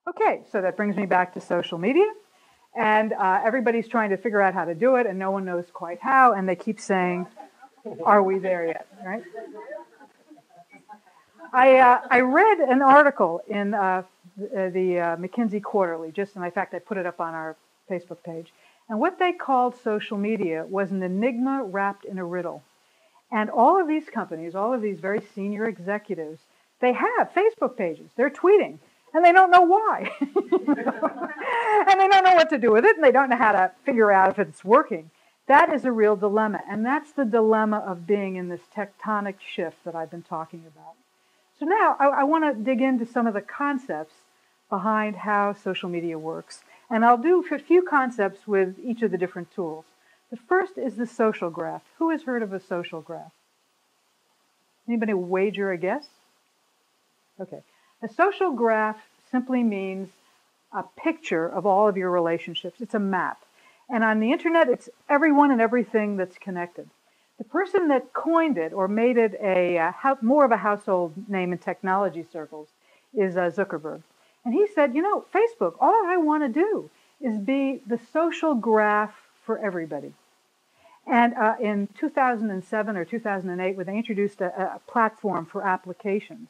Okay, so that brings me back to social media. And everybody's trying to figure out how to do it, and no one knows quite how, and they keep saying, are we there yet, right? I read an article in the McKinsey Quarterly, in fact, I put it up on our Facebook page. And what they called social media was an enigma wrapped in a riddle. And all of these companies, all of these very senior executives, they have Facebook pages. They're tweeting, and they don't know why. And they don't know what to do with it, and they don't know how to figure out if it's working. That is a real dilemma, and that's the dilemma of being in this tectonic shift that I've been talking about. So now I want to dig into some of the concepts behind how social media works. And I'll do a few concepts with each of the different tools. The first is the social graph. Who has heard of a social graph? Anybody wager a guess? Okay. A social graph simply means a picture of all of your relationships. It's a map. And on the internet, it's everyone and everything that's connected. The person that coined it or made it more of a household name in technology circles is Zuckerberg. And he said, you know, Facebook, all I want to do is be the social graph for everybody. And in 2007 or 2008, when they introduced a platform for applications,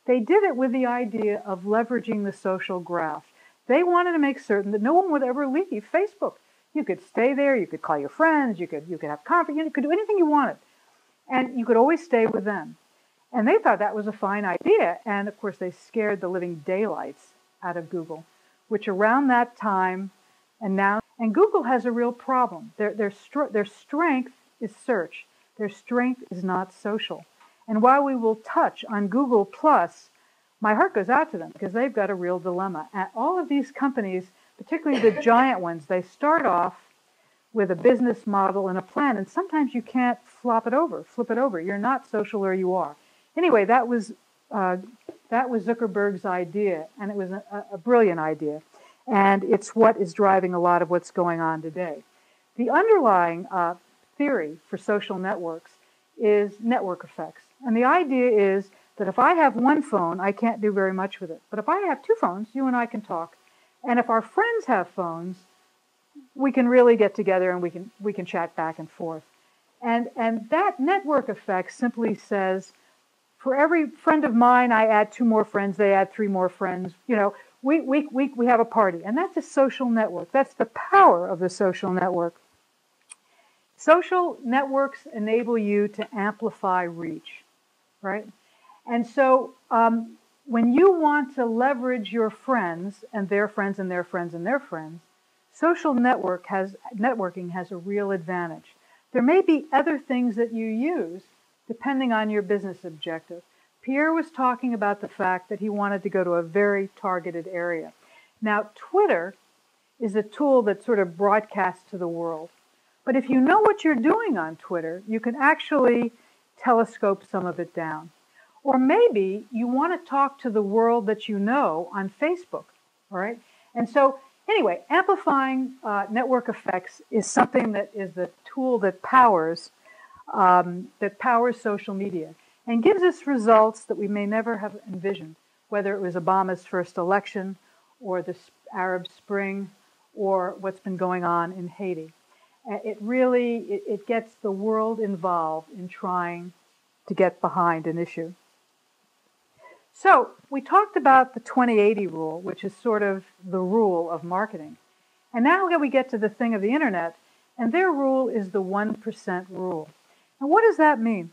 they did it with the idea of leveraging the social graph. They wanted to make certain that no one would ever leave Facebook. You could stay there, you could call your friends, you could have conference, you could do anything you wanted. And you could always stay with them. And they thought that was a fine idea. And of course, they scared the living daylights out of Google, which around that time and Google has a real problem. Their strength is search. Their strength is not social. And while we will touch on Google Plus, my heart goes out to them because they've got a real dilemma. And all of these companies, particularly the giant ones, they start off with a business model and a plan, and sometimes you can't flip it over. You're not social or you are. Anyway, that was Zuckerberg's idea, and it was a brilliant idea. And it's what is driving a lot of what's going on today. The underlying theory for social networks is network effects. And the idea is that if I have one phone, I can't do very much with it. But if I have two phones, you and I can talk. And if our friends have phones, we can really get together and we can chat back and forth. And that network effect simply says, for every friend of mine, I add 2 more friends, they add 3 more friends. You know, we have a party. And that's a social network. That's the power of the social network. Social networks enable you to amplify reach, right? And so when you want to leverage your friends and their friends and their friends and their friends, social networking has a real advantage. There may be other things that you use depending on your business objective. Pierre was talking about the fact that he wanted to go to a very targeted area. Now, Twitter is a tool that sort of broadcasts to the world. But if you know what you're doing on Twitter, you can actually telescope some of it down. Or maybe you want to talk to the world that you know on Facebook, all right? And so, anyway, amplifying network effects is something that is the tool that powers social media and gives us results that we may never have envisioned, whether it was Obama's first election or the Arab Spring or what's been going on in Haiti. It really gets the world involved in trying to get behind an issue. So we talked about the 20/80 rule, which is sort of the rule of marketing. And now we get to the thing of the internet, and their rule is the 1% rule. And what does that mean?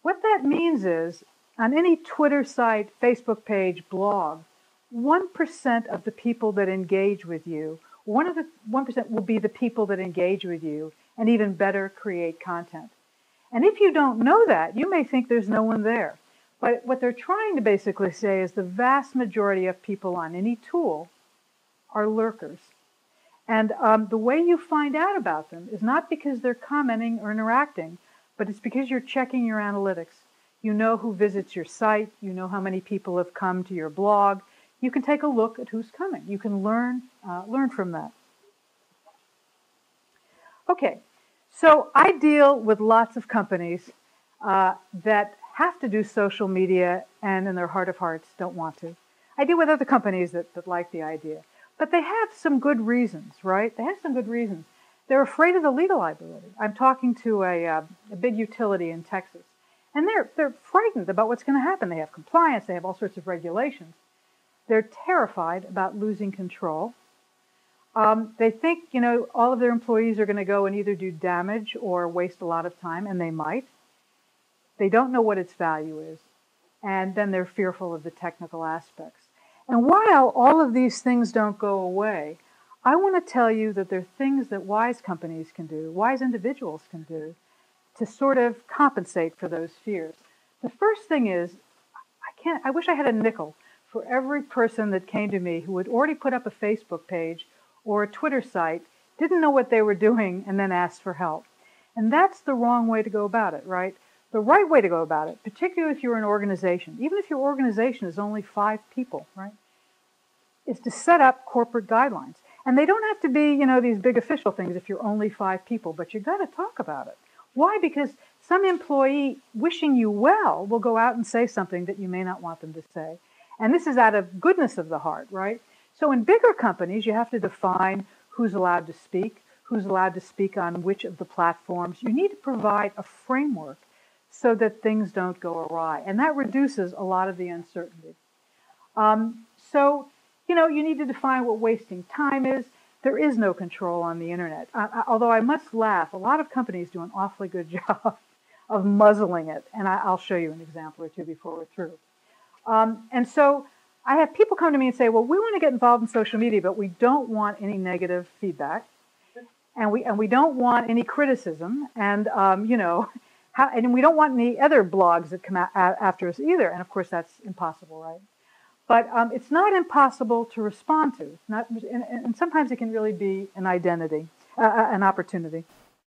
What that means is, on any Twitter site, Facebook page, blog, 1% of the people that engage with you, 1% will be the people that engage with you and even better create content. And if you don't know that, you may think there's no one there. But what they're trying to basically say is the vast majority of people on any tool are lurkers. And the way you find out about them is not because they're commenting or interacting, but it's because you're checking your analytics. You know who visits your site. You know how many people have come to your blog. You can take a look at who's coming. You can learn from that. Okay, so I deal with lots of companies that have to do social media and in their heart of hearts don't want to. I deal with other companies that like the idea. But they have some good reasons, right? They have some good reasons. They're afraid of the legal liability. I'm talking to a big utility in Texas, and they're frightened about what's going to happen. They have compliance. They have all sorts of regulations. They're terrified about losing control. They think, all of their employees are going to go and either do damage or waste a lot of time, and they might. They don't know what its value is, and then they're fearful of the technical aspects. And while all of these things don't go away, I want to tell you that there are things that wise companies can do, wise individuals can do, to sort of compensate for those fears. The first thing is, I wish I had a nickel for every person that came to me who had already put up a Facebook page or a Twitter site, didn't know what they were doing, and then asked for help. And that's the wrong way to go about it, right? The right way to go about it, particularly if you're an organization, even if your organization is only 5 people, right, is to set up corporate guidelines. And they don't have to be, these big official things if you're only 5 people, but you've got to talk about it. Why? Because some employee wishing you well will go out and say something that you may not want them to say. And this is out of goodness of the heart, right? So in bigger companies, you have to define who's allowed to speak on which of the platforms. You need to provide a framework so that things don't go awry. And that reduces a lot of the uncertainty. You need to define what wasting time is. There is no control on the internet. Although I must laugh, a lot of companies do an awfully good job of muzzling it. And I'll show you an example or two before we're through. And so I have people come to me and say, well, we want to get involved in social media, but we don't want any negative feedback. And we don't want any criticism. And, and we don't want any other blogs that come out after us either. And of course, that's impossible, right? But it's not impossible to respond to. And sometimes it can really be an opportunity.